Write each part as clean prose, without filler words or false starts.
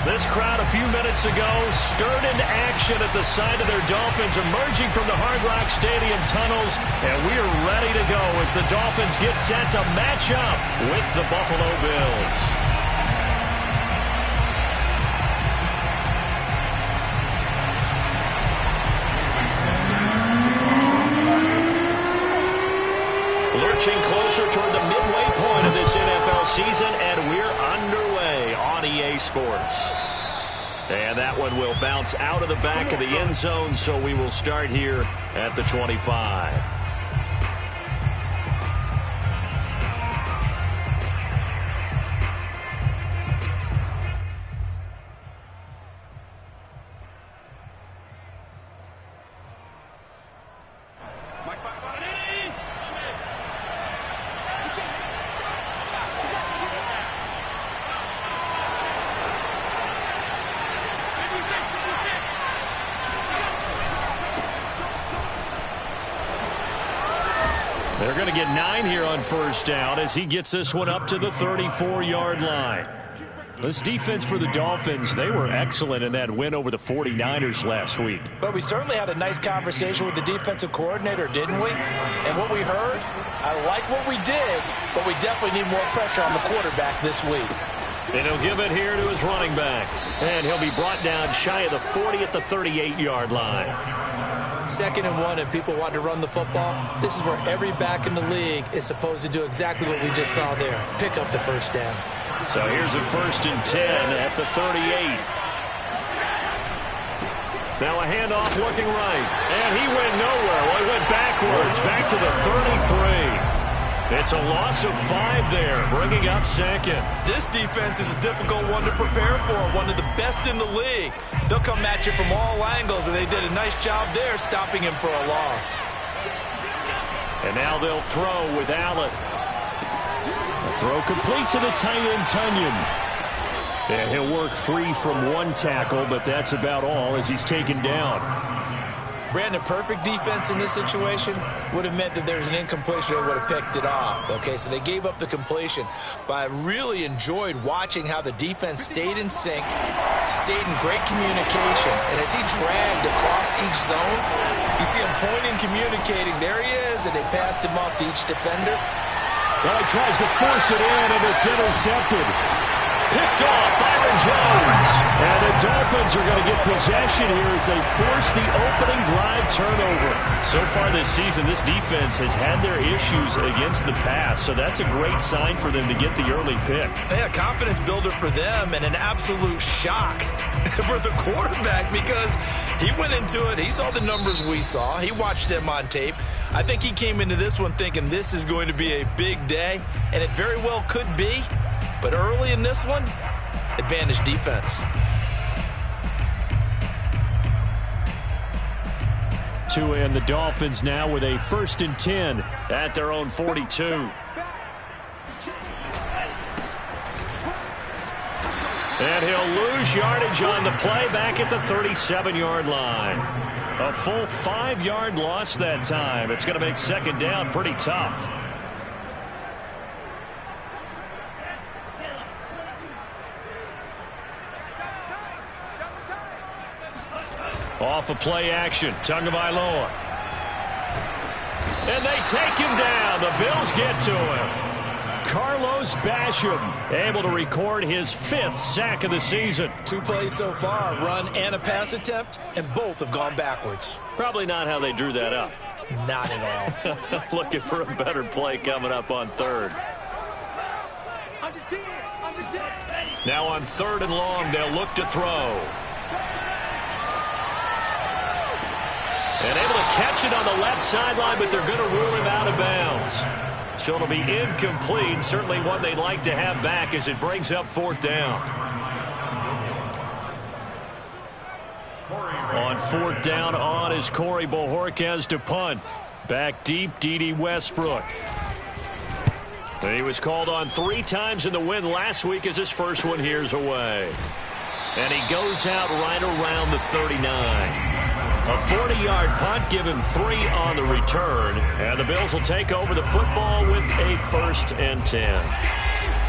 This crowd a few minutes ago stirred into action at the side of their Dolphins emerging from the Hard Rock Stadium tunnels, and we are ready to go as the Dolphins get set to match up with the Buffalo Bills. Lurching closer toward the midway point of this NFL season, and we're underway on EA Sports. And that one will bounce out of the back of the end zone, so we will start here at the 25. They're going to get 9 here on first down as he gets this one up to the 34-yard line. This defense for the Dolphins, they were excellent in that win over the 49ers last week. But we certainly had a nice conversation with the defensive coordinator, didn't we? And what we heard, I like what we did, but we definitely need more pressure on the quarterback this week. And he'll give it here to his running back. And he'll be brought down shy of the 40 at the 38-yard line. 2nd and 1 and people want to run the football. This is where every back in the league is supposed to do exactly what we just saw there. Pick up the first down. So here's a 1st and 10 at the 38. Now a handoff looking right. And he went nowhere. Well, he went backwards, back to the 33. It's a loss of 5 there, bringing up 2nd. This defense is a difficult one to prepare for, one of the best in the league. They'll come at you from all angles, and they did a nice job there stopping him for a loss. And now they'll throw with Allen. The throw complete to the tight end, Tunyon. And he'll work free from one tackle, but that's about all as he's taken down. Brandon, perfect defense in this situation would have meant that there's an incompletion. They would have picked it off. Okay, so they gave up the completion. But I really enjoyed watching how the defense stayed in sync, stayed in great communication. And as he dragged across each zone, you see him pointing, communicating. There he is, and they passed him off to each defender. Well, he tries to force it in, and it's intercepted. Picked off, Byron Jones. And the Dolphins are going to get possession here as they force the opening drive turnover. So far this season, this defense has had their issues against the pass, so that's a great sign for them to get the early pick. Yeah, confidence builder for them and an absolute shock for the quarterback because he went into it. He saw the numbers we saw. He watched them on tape. I think he came into this one thinking this is going to be a big day, and it very well could be. But early in this one, advantage defense. 2 and the Dolphins now with a 1st and 10 at their own 42. And he'll lose yardage on the play back at the 37-yard line. A full 5-yard loss that time. It's going to make 2nd down pretty tough. Off of play action, Tagovailoa. And they take him down. The Bills get to him. Carlos Basham able to record his 5th sack of the season. 2 plays so far, run and a pass attempt, and both have gone backwards. Probably not how they drew that up. Not at all. Looking for a better play coming up on 3rd. Now on 3rd and long, they'll look to throw. And able to catch it on the left sideline, but they're going to rule him out of bounds. So it'll be incomplete. Certainly one they'd like to have back as it brings up 4th down. On 4th down on is Corey Bojorquez to punt. Back deep, Dede Westbrook. And he was called on 3 times in the win last week as his first one here's away. And he goes out right around the 39. A 40-yard punt, give him 3 on the return. And the Bills will take over the football with a 1st and 10.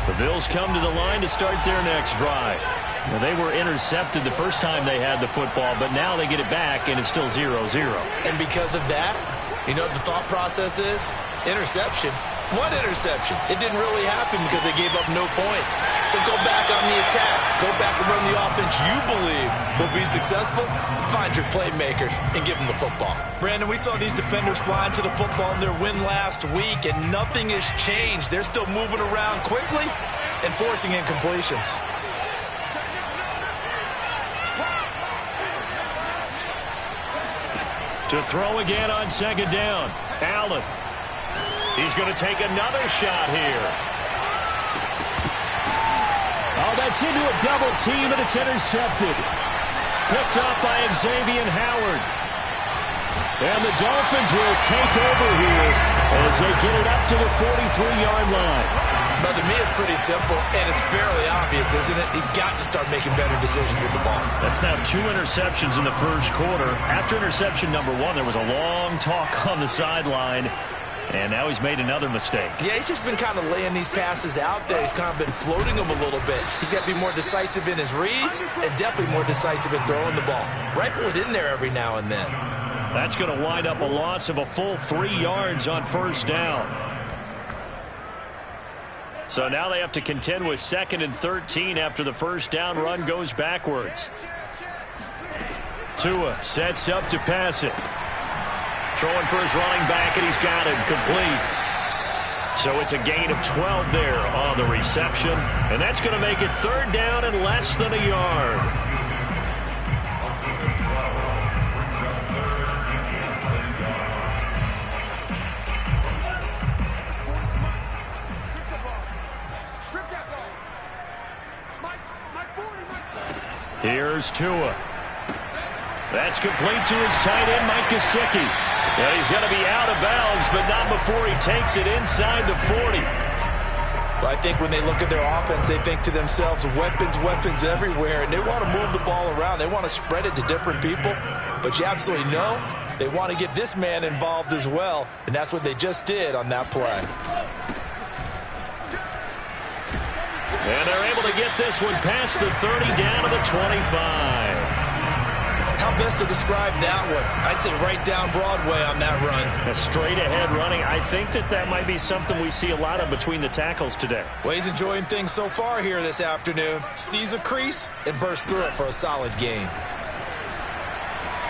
The Bills come to the line to start their next drive. Well, they were intercepted the first time they had the football, but now they get it back, and it's still 0-0. And because of that, you know what the thought process is? Interception. What interception? It didn't really happen because they gave up no points. So go back on the attack. Go back and run the offense you believe will be successful. Find your playmakers and give them the football. Brandon, we saw these defenders flying to the football in their win last week, and nothing has changed. They're still moving around quickly and forcing incompletions. To throw again on second down. Allen. He's going to take another shot here. Oh, that's into a double team, and it's intercepted. Picked up by Xavier Howard. And the Dolphins will take over here as they get it up to the 43-yard line. But to me, it's pretty simple, and it's fairly obvious, isn't it? He's got to start making better decisions with the ball. That's now 2 interceptions in the first quarter. After interception number 1, there was a long talk on the sideline. And now he's made another mistake. Yeah, he's just been kind of laying these passes out there. He's kind of been floating them a little bit. He's got to be more decisive in his reads and definitely more decisive in throwing the ball. Rifle it in there every now and then. That's going to wind up a loss of a full 3 yards on first down. So now they have to contend with 2nd and 13 after the first down run goes backwards. Tua sets up to pass it. Throwing for his running back, and he's got it complete. So it's a gain of 12 there on the reception. And that's going to make it 3rd down and less than a yard. Here's Tua. That's complete to his tight end, Mike Gesicki. Well, he's going to be out of bounds, but not before he takes it inside the 40. Well, I think when they look at their offense, they think to themselves, weapons, weapons everywhere, and they want to move the ball around. They want to spread it to different people, but you absolutely know they want to get this man involved as well, and that's what they just did on that play. And they're able to get this one past the 30 down to the 25. How best to describe that one? I'd say right down Broadway on that run. A straight-ahead running. I think that might be something we see a lot of between the tackles today. Well, he's enjoying things so far here this afternoon. Sees a crease and bursts through it for a solid gain.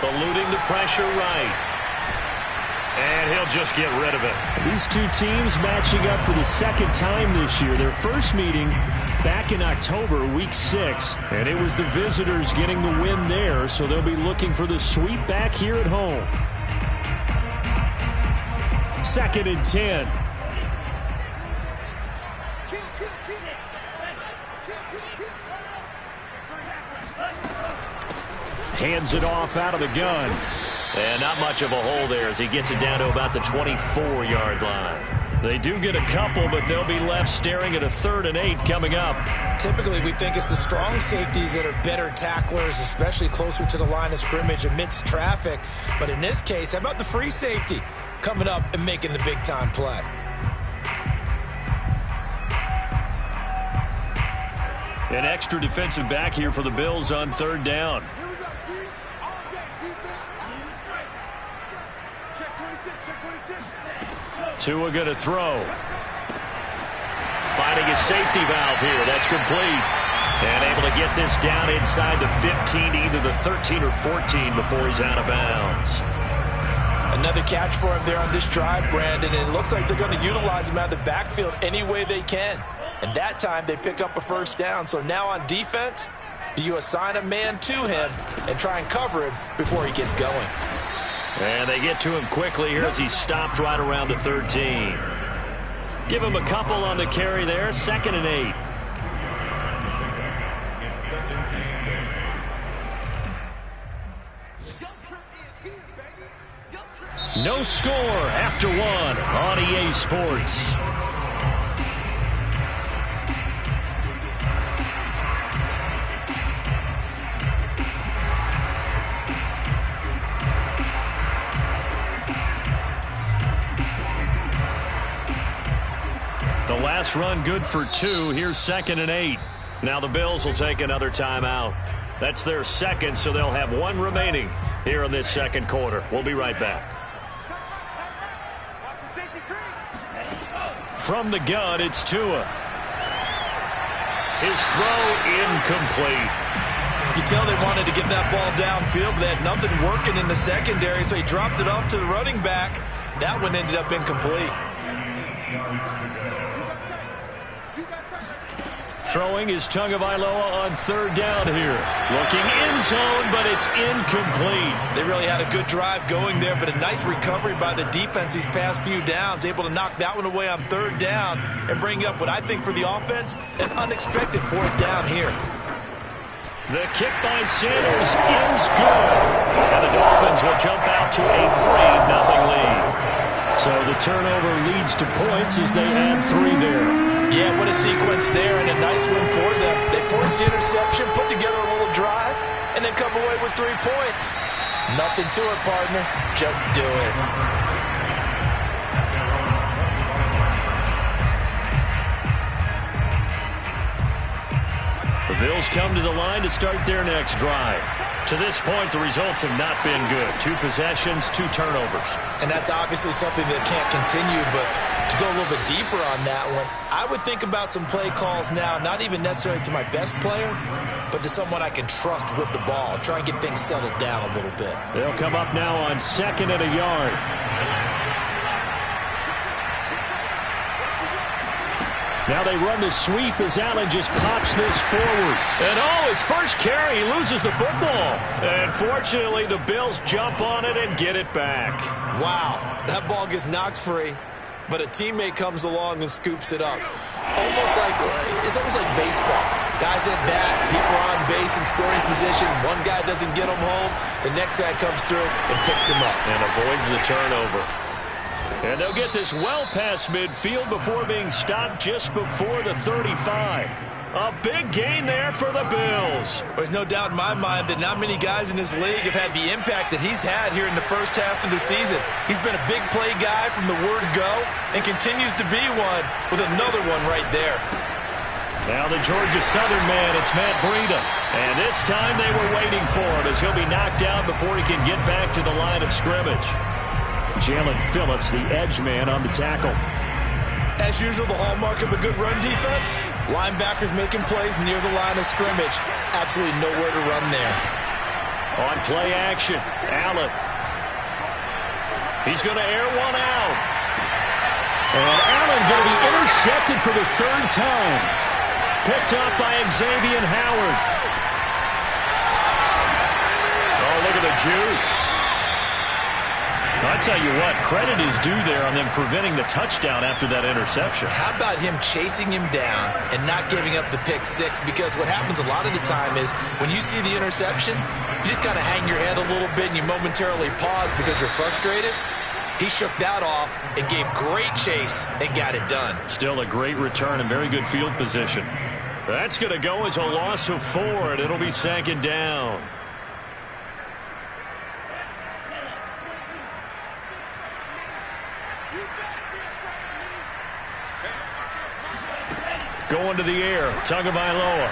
Eluding the pressure right. And he'll just get rid of it. These two teams matching up for the 2nd time this year. Their first meeting back in October, week 6. And it was the visitors getting the win there, so they'll be looking for the sweep back here at home. 2nd and 10. Hands it off out of the gun. And not much of a hole there as he gets it down to about the 24-yard line. They do get a couple, but they'll be left staring at a 3rd and 8 coming up. Typically, we think it's the strong safeties that are better tacklers, especially closer to the line of scrimmage amidst traffic. But in this case, how about the free safety coming up and making the big-time play? An extra defensive back here for the Bills on 3rd down. Tua going to throw. Finding his safety valve here. That's complete. And able to get this down inside the 15, either the 13 or 14 before he's out of bounds. Another catch for him there on this drive, Brandon. And it looks like they're going to utilize him out of the backfield any way they can. And that time they pick up a first down. So now on defense, do you assign a man to him and try and cover him before he gets going? And they get to him quickly here as he stopped right around the 13. Give him a couple on the carry there. 2nd and 8. No score after 1 on EA Sports. The last run good for 2. Here's 2nd and 8. Now the Bills will take another timeout. That's their second, so they'll have one remaining here in this second quarter. We'll be right back. From the gun, it's Tua. His throw incomplete. You can tell they wanted to get that ball downfield, but they had nothing working in the secondary, so he dropped it off to the running back. That one ended up incomplete. Throwing is Tagovailoa on third down here. Looking in zone, but it's incomplete. They really had a good drive going there, but a nice recovery by the defense these past few downs. Able to knock that one away on third down and bring up what I think for the offense, an unexpected fourth down here. The kick by Sanders is good. And the Dolphins will jump out to a 3-0 lead. So the turnover leads to points as they add 3 there. Yeah, what a sequence there, and a nice win for them. They forced the interception, put together a little drive, and then come away with 3 points. Nothing to it, partner. Just do it. The Bills come to the line to start their next drive. To this point, the results have not been good. 2 possessions, 2 turnovers. And that's obviously something that can't continue, but to go a little bit deeper on that one, I would think about some play calls now, not even necessarily to my best player, but to someone I can trust with the ball. Try and get things settled down a little bit. They'll come up now on 2nd and a yard. Now they run the sweep as Allen just pops this forward. And his first carry, he loses the football. And fortunately, the Bills jump on it and get it back. Wow, that ball gets knocked free, but a teammate comes along and scoops it up. It's almost like baseball. Guys at bat, people are on base in scoring position. One guy doesn't get him home. The next guy comes through and picks him up. And avoids the turnover. And they'll get this well past midfield before being stopped just before the 35. A big gain there for the Bills. There's no doubt in my mind that not many guys in this league have had the impact that he's had here in the first half of the season. He's been a big play guy from the word go and continues to be one with another one right there. Now the Georgia Southern man, it's Matt Breida. And this time they were waiting for him as he'll be knocked down before he can get back to the line of scrimmage. Jalen Phillips, the edge man on the tackle. As usual, the hallmark of a good run defense, linebackers making plays near the line of scrimmage. Absolutely nowhere to run there. On play action, Allen. He's going to air one out. And Allen going to be intercepted for the 3rd time. Picked up by Xavier Howard. Oh, look at the juke. I'll tell you what, credit is due there on them preventing the touchdown after that interception. How about him chasing him down and not giving up the pick 6? Because what happens a lot of the time is when you see the interception, you just kind of hang your head a little bit and you momentarily pause because you're frustrated. He shook that off and gave great chase and got it done. Still a great return and very good field position. That's going to go as a loss of 4, and it'll be 2nd down. Going to the air, Tagovailoa.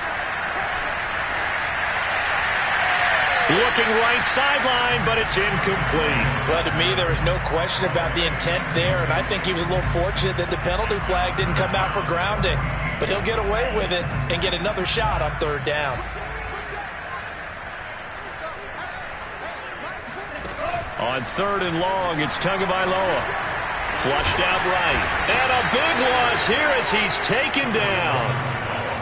Looking right sideline, but it's incomplete. Well, to me, there was no question about the intent there, and I think he was a little fortunate that the penalty flag didn't come out for grounding. But he'll get away with it and get another shot on 3rd down. On 3rd and long, it's Tagovailoa. Flushed out right. And a big loss here as he's taken down.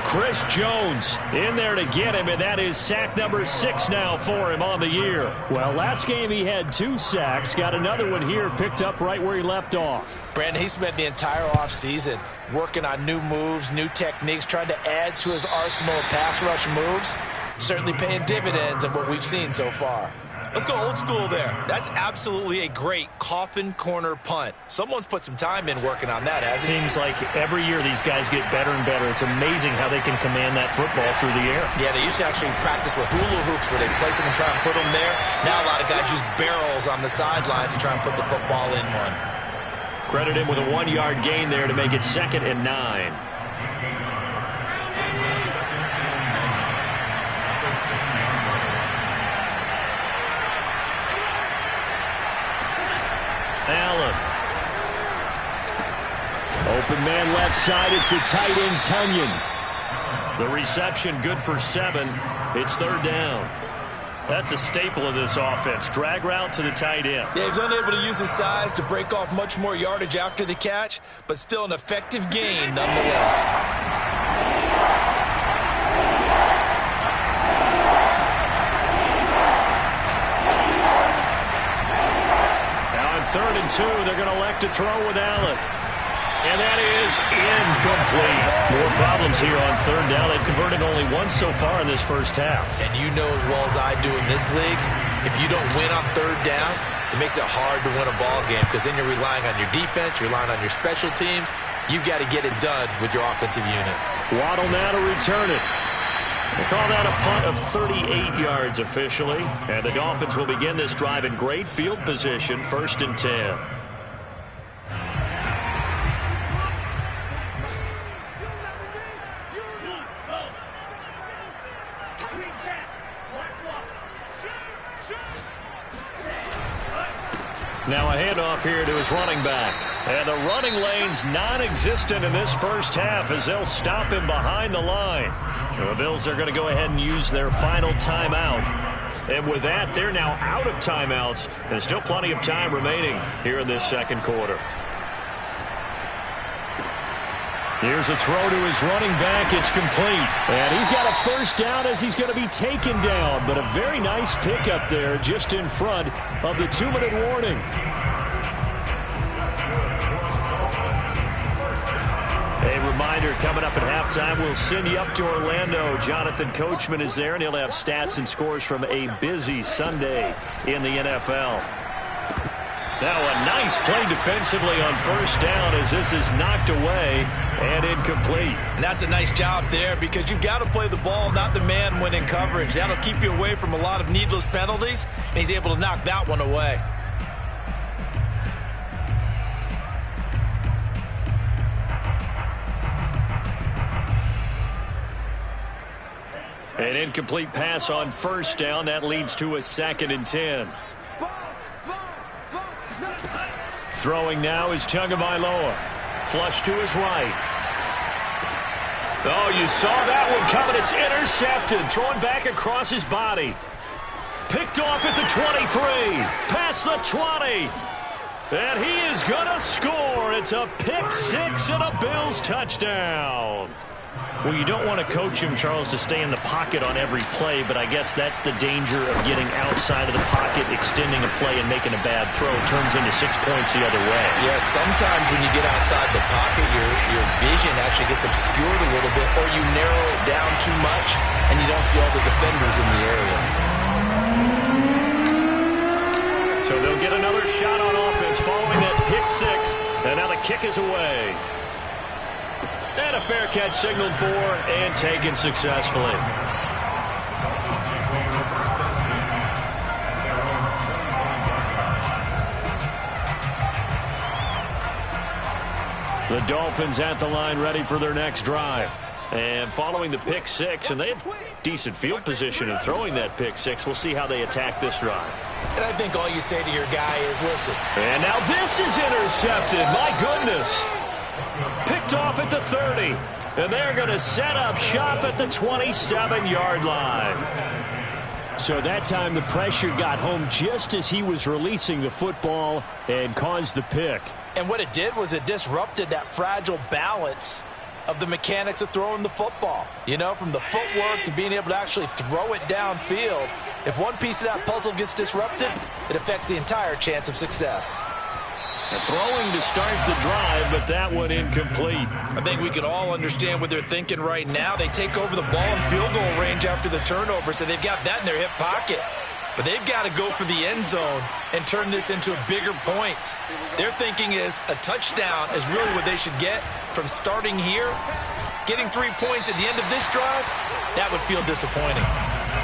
Chris Jones in there to get him, and that is sack number 6 now for him on the year. Well, last game he had 2 sacks. Got another one here picked up right where he left off. Brandon, he spent the entire offseason working on new moves, new techniques, trying to add to his arsenal of pass rush moves. Certainly paying dividends in what we've seen so far. Let's go old school there. That's absolutely a great coffin corner punt. Someone's put some time in working on that, hasn't he? Seems like every year these guys get better and better. It's amazing how they can command that football through the air. Yeah, they used to actually practice with hula hoops where they place them and try and put them there. Now a lot of guys use barrels on the sidelines to try and put the football in one. Credit him with a 1-yard gain there to make it 2nd and 9. Open man left side. It's the tight end, Tunyon. The reception good for 7. It's third down. That's a staple of this offense. Drag route to the tight end. Yeah, he's unable to use his size to break off much more yardage after the catch, but still an effective gain nonetheless. Now on 3rd and 2, they're going to elect to throw with Allen. And that is incomplete. More problems here on 3rd down. They've converted only once so far in this first half. And you know as well as I do in this league, if you don't win on 3rd down, it makes it hard to win a ball game because then you're relying on your defense, you're relying on your special teams. You've got to get it done with your offensive unit. Waddle now to return it. They call that a punt of 38 yards officially. And the Dolphins will begin this drive in great field position, 1st and 10. Now a handoff here to his running back. And the running lane's non-existent in this first half as they'll stop him behind the line. The Bills are going to go ahead and use their final timeout. And with that, they're now out of timeouts. There's still plenty of time remaining here in this second quarter. Here's a throw to his running back. It's complete. And he's got a first down as he's going to be taken down. But a very nice pickup there just in front of the 2-minute warning. A reminder, coming up at halftime, we'll send you up to Orlando. Jonathan Coachman is there, and he'll have stats and scores from a busy Sunday in the NFL. Now a nice play defensively on 1st down as this is knocked away and incomplete. And that's a nice job there because you've got to play the ball, not the man when in coverage. That'll keep you away from a lot of needless penalties, and he's able to knock that one away. An incomplete pass on 1st down. That leads to a 2nd and 10. Throwing now is Tagovailoa. Flush to his right. Oh, you saw that one coming. It's intercepted. Thrown back across his body. Picked off at the 23. Past the 20. And he is going to score. It's a pick 6 and a Bills touchdown. Well, you don't want to coach him, Charles, to stay in the pocket on every play, but I guess that's the danger of getting outside of the pocket, extending a play, and making a bad throw. Turns into 6 points the other way. Yeah, sometimes when you get outside the pocket, your vision actually gets obscured a little bit, or you narrow it down too much, and you don't see all the defenders in the area. So they'll get another shot on offense following that pick 6, and now the kick is away. And a fair catch signaled for and taken successfully. The Dolphins at the line ready for their next drive. And following the pick 6, and they have decent field position in throwing that pick 6. We'll see how they attack this drive. And I think all you say to your guy is, listen. And now this is intercepted. My goodness. Picked off at the 30. And they're going to set up shop at the 27-yard line. So that time the pressure got home just as he was releasing the football and caused the pick. And what it did was it disrupted that fragile balance of the mechanics of throwing the football. You know, from the footwork to being able to actually throw it downfield. If one piece of that puzzle gets disrupted, it affects the entire chance of success. Throwing to start the drive, but that one incomplete. I think we can all understand what they're thinking right now. They take over the ball in field goal range after the turnover, so they've got that in their hip pocket. But they've got to go for the end zone and turn this into a bigger point. Their thinking is a touchdown is really what they should get from starting here. Getting 3 points at the end of this drive, that would feel disappointing.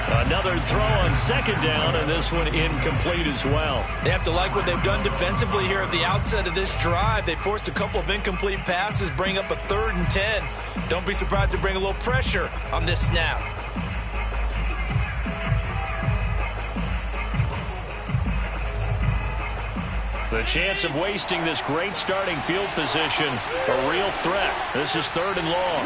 Another throw on 2nd down, and this one incomplete as well. They have to like what they've done defensively here at the outset of this drive. They forced a couple of incomplete passes, bring up a 3rd and 10. Don't be surprised to bring a little pressure on this snap. The chance of wasting this great starting field position, a real threat. This is 3rd and long.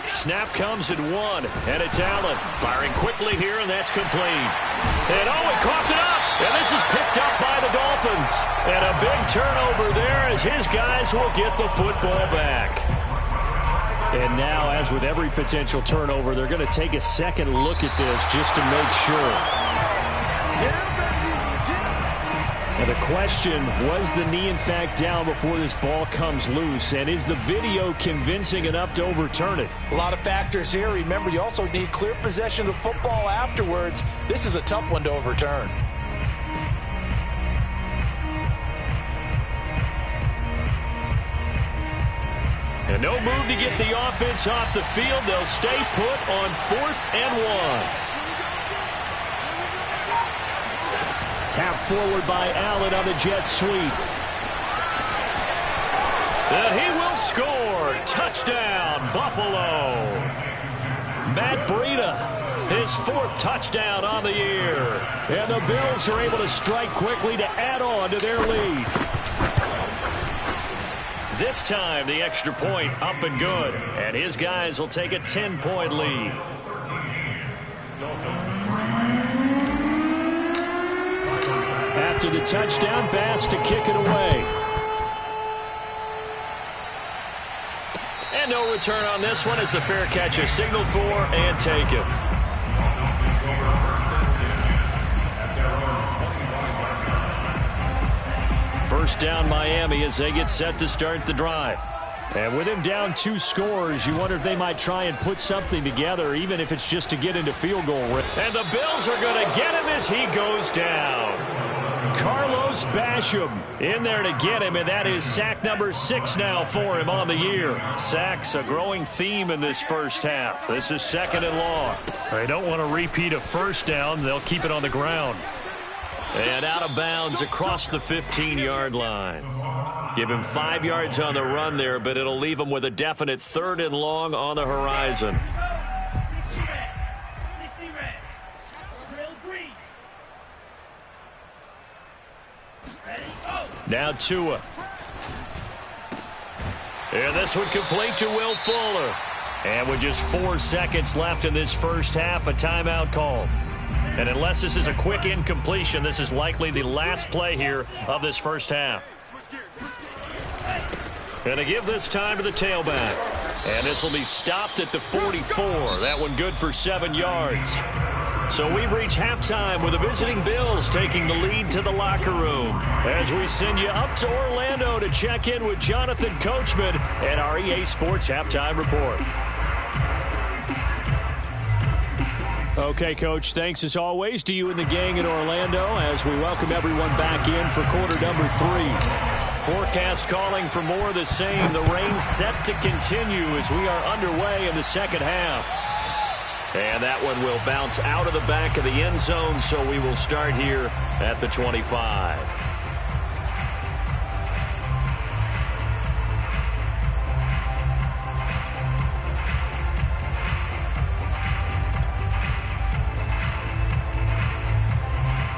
Snap comes at 1, and it's Allen. Firing quickly here, and that's complete. And oh, he coughed it up, and this is picked up by the Dolphins. And a big turnover there as his guys will get the football back. And now, as with every potential turnover, they're going to take a second look at this just to make sure. And the question, was the knee in fact down before this ball comes loose? And is the video convincing enough to overturn it? A lot of factors here. Remember, you also need clear possession of football afterwards. This is a tough one to overturn. And no move to get the offense off the field. They'll stay put on 4th and 1. Tap forward by Allen on the jet sweep. And he will score. Touchdown, Buffalo. Matt Breida, his 4th touchdown on the year. And the Bills are able to strike quickly to add on to their lead. This time, the extra point up and good. And his guys will take a 10-point lead. After the touchdown, Bass to kick it away. And no return on this one as the fair catch is signaled for and taken. First down, Miami, as they get set to start the drive. And with him down 2 scores, you wonder if they might try and put something together, even if it's just to get into field goal range. And the Bills are going to get him as he goes down. Carlos Basham in there to get him, and that is sack number 6 now for him on the year. Sacks, a growing theme in this first half. This is 2nd and long. They don't want to repeat a first down. They'll keep it on the ground. And out of bounds across the 15-yard line. Give him 5 yards on the run there, but it'll leave him with a definite 3rd and long on the horizon. Now Tua. And this one complete to Will Fuller. And with just 4 seconds left in this first half, a timeout call. And unless this is a quick incompletion, this is likely the last play here of this first half. And to give this time to the tailback. And this will be stopped at the 44. That one good for 7 yards. So we've reached halftime with the visiting Bills taking the lead to the locker room. As we send you up to Orlando to check in with Jonathan Coachman and our EA Sports Halftime Report. Okay, Coach, thanks as always to you and the gang in Orlando as we welcome everyone back in for quarter number 3. Forecast calling for more of the same. The rain set to continue as we are underway in the second half. And that one will bounce out of the back of the end zone, so we will start here at the 25.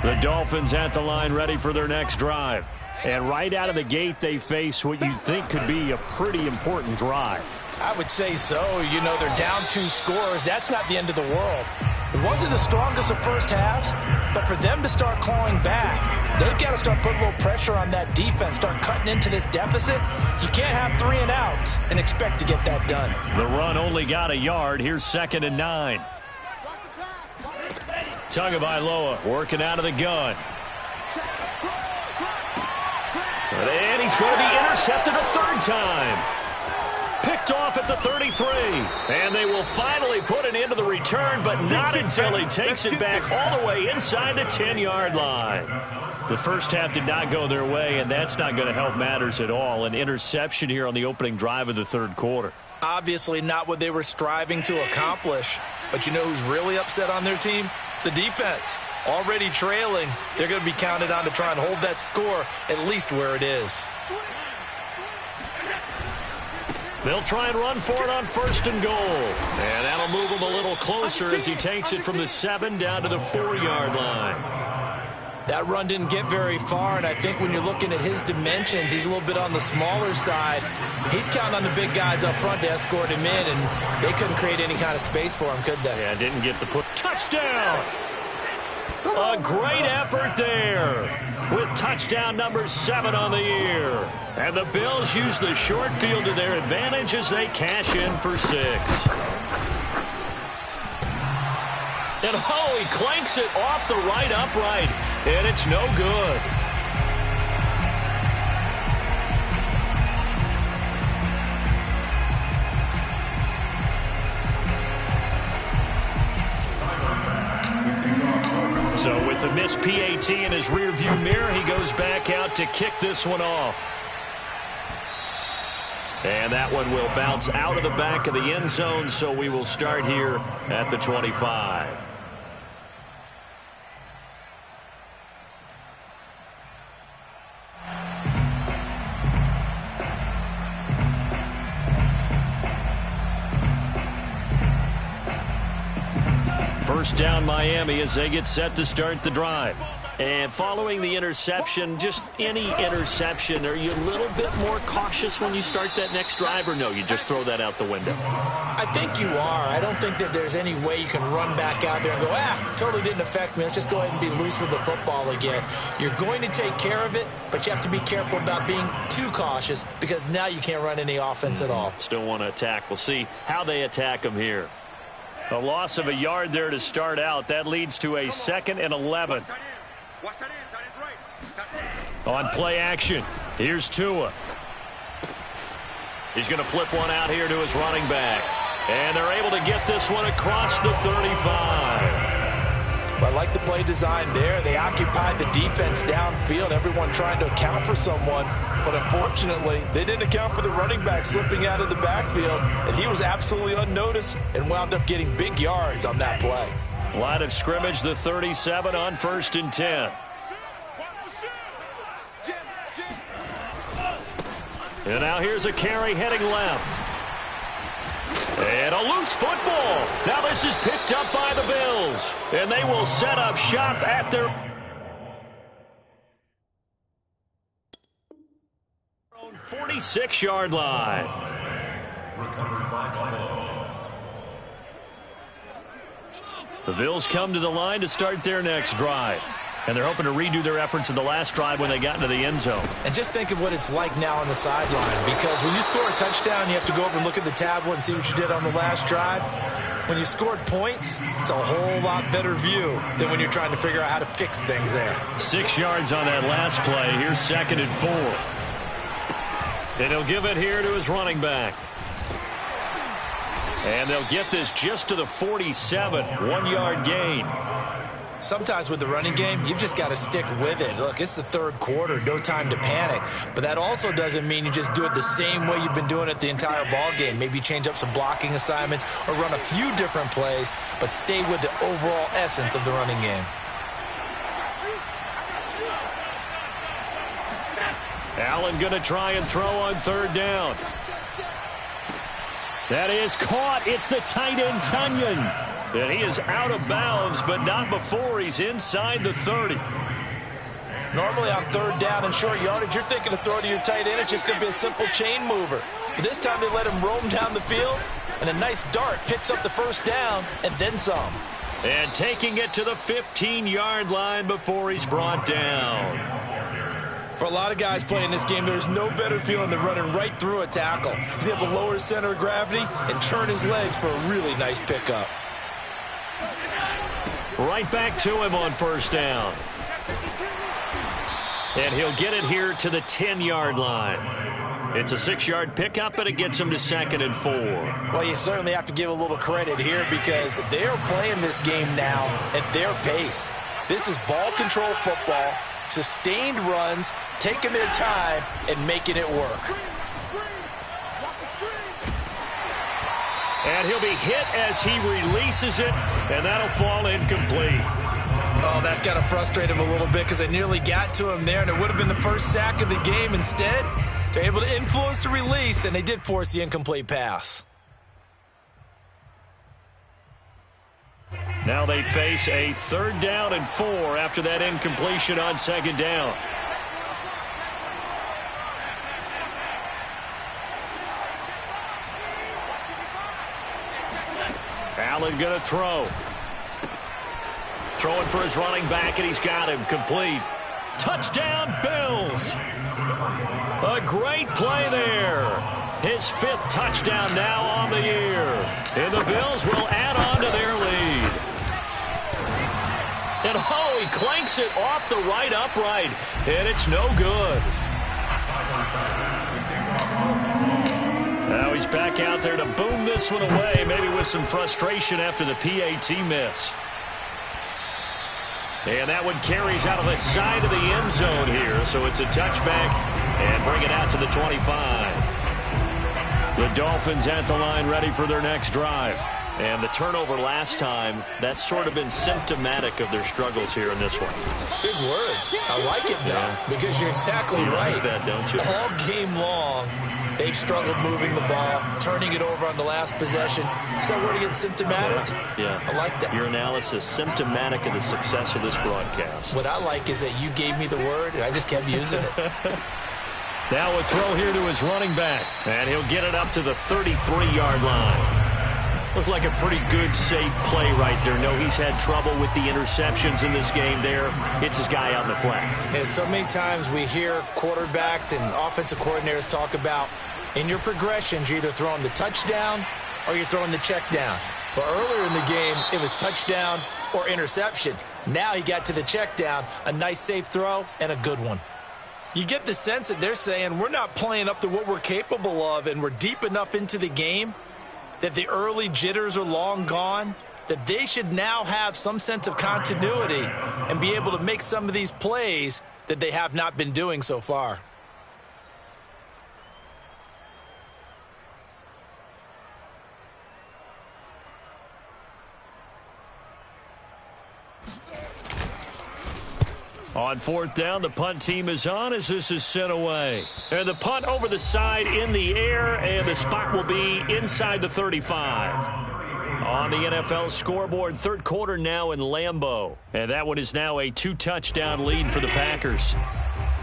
The Dolphins at the line ready for their next drive. And right out of the gate, they face what you think could be a pretty important drive. I would say so. You know, they're down 2 scores. That's not the end of the world. It wasn't the strongest of first halves, but for them to start clawing back, they've got to start putting a little pressure on that defense, start cutting into this deficit. You can't have 3 and outs and expect to get that done. The run only got a yard. Here's 2nd and 9. Tagovailoa working out of the gun. And he's going to be intercepted a 3rd time. Picked off at the 33. And they will finally put it into the return, but not until he takes it back all the way inside the 10-yard line. The first half did not go their way, and that's not going to help matters at all. An interception here on the opening drive of the 3rd quarter. Obviously not what they were striving to accomplish. But you know who's really upset on their team? The defense. already trailing. They're going to be counted on to try and hold that score at least where it is. They'll try and run for it on 1st and goal. And that'll move him a little closer as he takes it from the 7 down to the 4-yard line. That run didn't get very far, and I think when you're looking at his dimensions, he's a little bit on the smaller side. He's counting on the big guys up front to escort him in, and they couldn't create any kind of space for him, could they? Yeah, didn't get the put. Touchdown! A great effort there with touchdown number 7 on the year. And the Bills use the short field to their advantage as they cash in for 6. And he clanks it off the right upright, and it's no good. So with the missed PAT in his rearview mirror, he goes back out to kick this one off. And that one will bounce out of the back of the end zone, so we will start here at the 25. First down Miami as they get set to start the drive. And following the interception, just any interception, are you a little bit more cautious when you start that next drive, or no, you just throw that out the window? I think you are. I don't think that there's any way you can run back out there and go, totally didn't affect me. Let's just go ahead and be loose with the football again. You're going to take care of it, but you have to be careful about being too cautious because now you can't run any offense at all. Still want to attack. We'll see how they attack them here. A loss of a yard there to start out. That leads to a 2nd and 11. On play action, here's Tua. He's going to flip one out here to his running back. And they're able to get this one across the 35. I like the play design there. They occupied the defense downfield, everyone trying to account for someone. But unfortunately, they didn't account for the running back slipping out of the backfield. And he was absolutely unnoticed and wound up getting big yards on that play. Line of scrimmage, the 37 on 1st and 10. And now here's a carry heading left. And a loose football. Now this is picked up by the Bills. And they will set up shop at their 46-yard line. The Bills come to the line to start their next drive. And they're hoping to redo their efforts in the last drive when they got into the end zone. And just think of what it's like now on the sideline. Because when you score a touchdown, you have to go over and look at the tablet and see what you did on the last drive. When you scored points, it's a whole lot better view than when you're trying to figure out how to fix things there. 6 yards on that last play. Here's 2nd and 4. And he'll give it here to his running back. And they'll get this just to the 47. 1-yard gain. Sometimes with the running game, you've just got to stick with it. Look, it's the 3rd quarter, no time to panic. But that also doesn't mean you just do it the same way you've been doing it the entire ball game. Maybe change up some blocking assignments or run a few different plays, but stay with the overall essence of the running game. Allen going to try and throw on 3rd down. That is caught. It's the tight end, Tunyon. And he is out of bounds, but not before he's inside the 30. Normally on 3rd down and short yardage, you're thinking to throw to your tight end. It's just going to be a simple chain mover. But this time they let him roam down the field, and a nice dart picks up the 1st down and then some. And taking it to the 15-yard line before he's brought down. For a lot of guys playing this game, there's no better feeling than running right through a tackle. He's able to lower his center of gravity and turn his legs for a really nice pickup. Right back to him on 1st down. And he'll get it here to the 10-yard line. It's a 6-yard pickup, and it gets him to 2nd and 4. Well, you certainly have to give a little credit here because they're playing this game now at their pace. This is ball control football, sustained runs, taking their time, and making it work. And he'll be hit as he releases it, and that'll fall incomplete. Oh, that's got to frustrate him a little bit because they nearly got to him there, and it would have been the first sack of the game. Instead, they're able to influence the release, and they did force the incomplete pass. Now they face a 3rd down and 4 after that incompletion on 2nd down. Allen going to throw. Throwing for his running back, and he's got him complete. Touchdown, Bills. A great play there. His 5th touchdown now on the year. And the Bills will add on to their lead. And oh, he clanks it off the right upright, and it's no good. Now he's back out there to boom this one away, maybe with some frustration after the PAT miss. And that one carries out of the side of the end zone here, so it's a touchback and bring it out to the 25. The Dolphins at the line ready for their next drive. And the turnover last time, that's sort of been symptomatic of their struggles here in this one. Big word. I like it, though, because you're exactly right. Like that, don't you? All game long, they've struggled moving the ball, turning it over on the last possession. Is that word again, symptomatic? Yeah. I like that. Your analysis, symptomatic of the success of this broadcast. What I like is that you gave me the word, and I just kept using it. Now a throw here to his running back, and he'll get it up to the 33-yard line. Looked like a pretty good, safe play right there. No, he's had trouble with the interceptions in this game there. Hits his guy out in the flat. Yeah, so many times we hear quarterbacks and offensive coordinators talk about in your progressions, you're either throwing the touchdown or you're throwing the check down. But earlier in the game, it was touchdown or interception. Now he got to the check down, a nice safe throw, and a good one. You get the sense that they're saying we're not playing up to what we're capable of, and we're deep enough into the game that the early jitters are long gone, that they should now have some sense of continuity and be able to make some of these plays that they have not been doing so far. On 4th down, the punt team is on as this is sent away. And the punt over the side in the air, and the spot will be inside the 35. On the NFL scoreboard, 3rd quarter now in Lambeau. And that one is now a 2-touchdown lead for the Packers.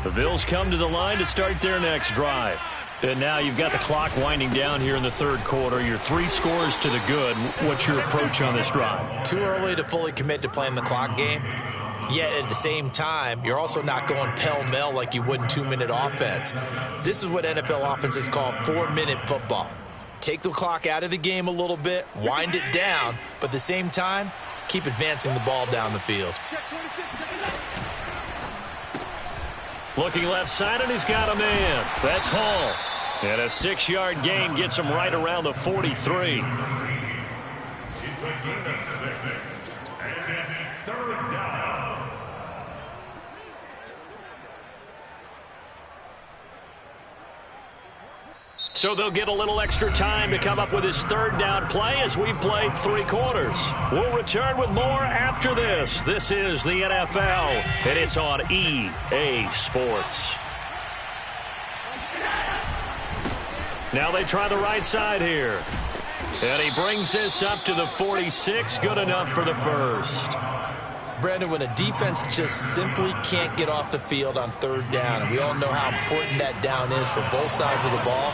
The Bills come to the line to start their next drive. And now you've got the clock winding down here in the 3rd quarter. You're 3 scores to the good. What's your approach on this drive? Too early to fully commit to playing the clock game. Yet at the same time, you're also not going pell-mell like you would in 2-minute offense. This is what NFL offenses call 4-minute football. Take the clock out of the game a little bit, wind it down, but at the same time, keep advancing the ball down the field. Looking left side, and he's got a man. That's Hall. And a 6-yard gain gets him right around the 43. It's a gain of 6. And it's 3rd down. So they'll get a little extra time to come up with his 3rd down play as we've played 3 quarters. We'll return with more after this. This is the NFL, and it's on EA Sports. Now they try the right side here. And he brings this up to the 46. Good enough for the first. Brandon, when a defense just simply can't get off the field on 3rd down, and we all know how important that down is for both sides of the ball,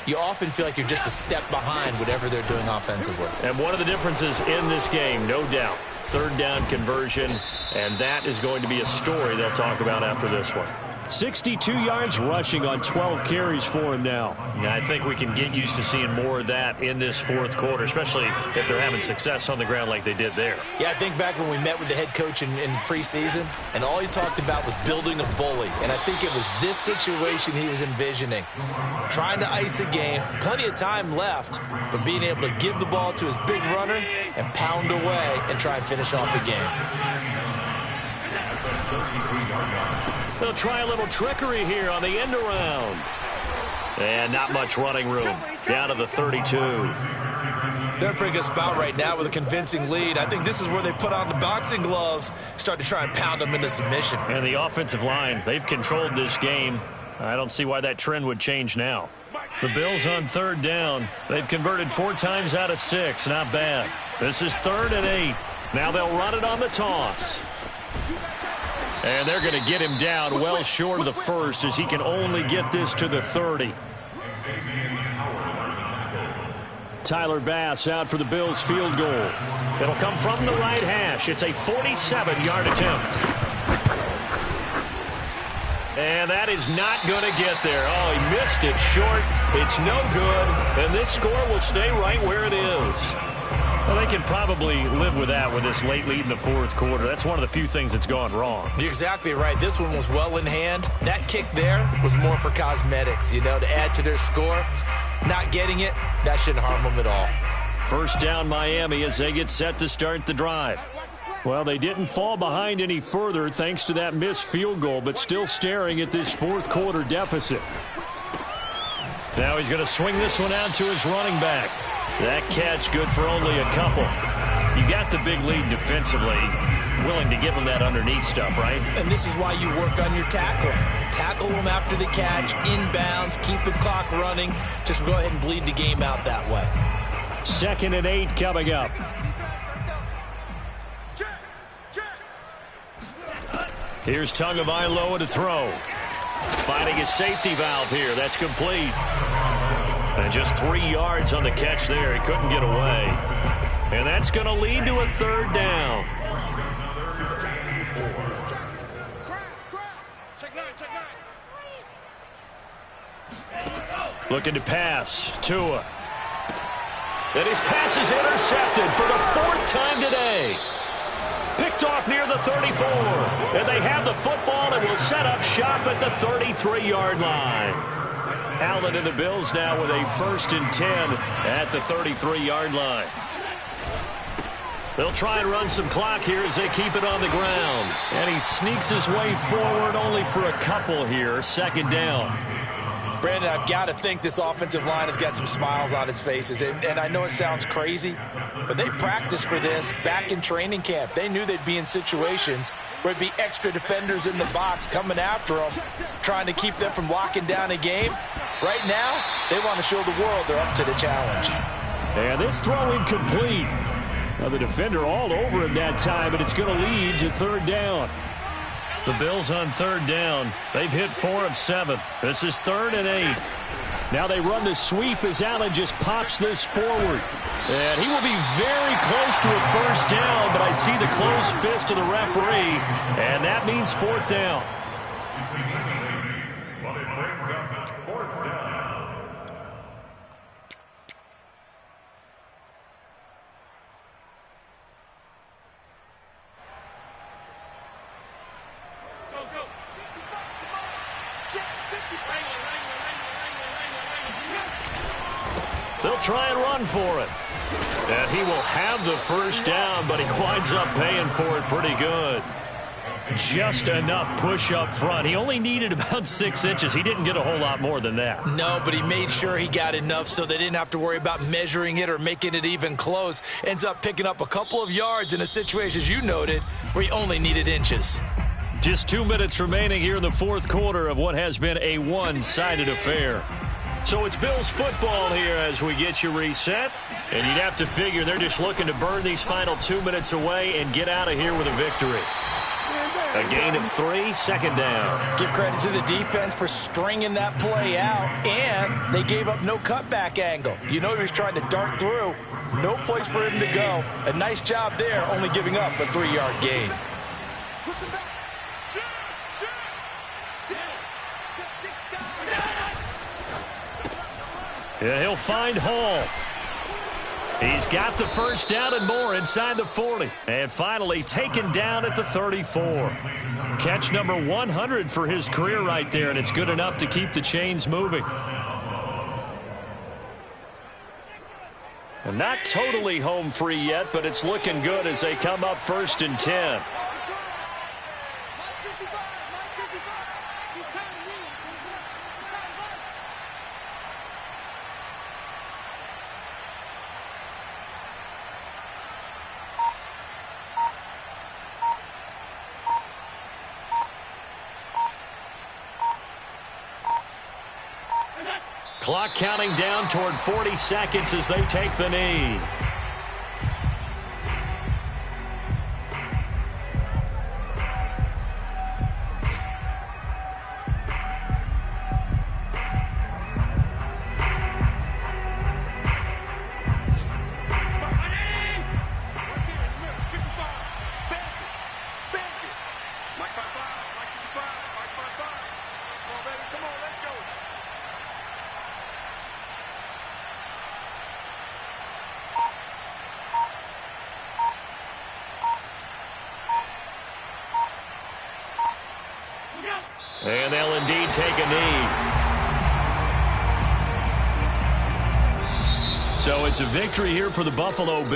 you often feel like you're just a step behind whatever they're doing offensively. And one of the differences in this game, no doubt, 3rd down conversion, and that is going to be a story they'll talk about after this one. 62 yards rushing on 12 carries for him now. I think we can get used to seeing more of that in this 4th quarter, especially if they're having success on the ground like they did there. Yeah, I think back when we met with the head coach in preseason, and all he talked about was building a bully. And I think it was this situation he was envisioning. Trying to ice a game, plenty of time left, but being able to give the ball to his big runner and pound away and try and finish off the game. They'll try a little trickery here on the end around. And not much running room. Down to the 32. They're in a pretty good spot right now with a convincing lead. I think this is where they put on the boxing gloves, start to try and pound them into submission. And the offensive line, they've controlled this game. I don't see why that trend would change now. The Bills on third down. They've converted 4 times out of 6. Not bad. This is 3rd and 8. Now they'll run it on the toss. And they're going to get him down well short of the first as he can only get this to the 30. Tyler Bass out for the Bills field goal. It'll come from the right hash. It's a 47-yard attempt. And that is not going to get there. Oh, he missed it short. It's no good. And this score will stay right where it is. Well, they can probably live with that with this late lead in the 4th quarter. That's one of the few things that's gone wrong. You're exactly right. This one was well in hand. That kick there was more for cosmetics, to add to their score. Not getting it, that shouldn't harm them at all. First down Miami as they get set to start the drive. Well, they didn't fall behind any further thanks to that missed field goal, but still staring at this 4th quarter deficit. Now he's going to swing this one out to his running back. That catch good for only a couple. You got the big lead defensively. Willing to give him that underneath stuff, right? And this is why you work on your tackling. Tackle them after the catch, inbounds, keep the clock running. Just go ahead and bleed the game out that way. 2nd and 8 coming up. Here's Tagovailoa to throw. Finding his safety valve here. That's complete. And just 3 yards on the catch there. He couldn't get away. And that's going to lead to a 3rd down. Looking to pass. Tua. And his pass is intercepted for the 4th time today. Picked off near the 34. And they have the football and will set up shop at the 33-yard line. Allen and the Bills now with a 1st and 10 at the 33-yard line. They'll try and run some clock here as they keep it on the ground. And he sneaks his way forward only for a couple here. 2nd down. Brandon, I've got to think this offensive line has got some smiles on its faces. And I know it sounds crazy, but they practiced for this back in training camp. They knew they'd be in situations where there'd be extra defenders in the box coming after them, trying to keep them from locking down a game. Right now, they want to show the world they're up to the challenge. And this throw incomplete. Now the defender all over him that time, and it's going to lead to 3rd down. The Bills on 3rd down. They've hit 4 of 7. This is 3rd and 8. Now they run the sweep as Allen just pops this forward. And he will be very close to a 1st down, but I see the closed fist of the referee, and that means 4th down. Well, it brings up 4th down. They'll try and run for it. And he will have the 1st down, but he winds up paying for it pretty good. Just enough push up front. He only needed about 6 inches. He didn't get a whole lot more than that. No, but he made sure he got enough so they didn't have to worry about measuring it or making it even close. Ends up picking up a couple of yards in a situation, as you noted, where he only needed inches. Just 2 minutes remaining here in the 4th quarter of what has been a one-sided affair. So it's Bills football here as we get you reset. And you'd have to figure they're just looking to burn these final 2 minutes away and get out of here with a victory. A gain of 3, 2nd down. Give credit to the defense for stringing that play out, and they gave up no cutback angle. He was trying to dart through. No place for him to go. A nice job there, only giving up a 3-yard gain. Yeah, he'll find Hall. He's got the 1st down and more inside the 40. And finally taken down at the 34. Catch number 100 for his career right there, and it's good enough to keep the chains moving. And not totally home free yet, but it's looking good as they come up 1st and 10. Clock counting down toward 40 seconds as they take the knee. And they'll indeed take a knee. So it's a victory here for the Buffalo Bills.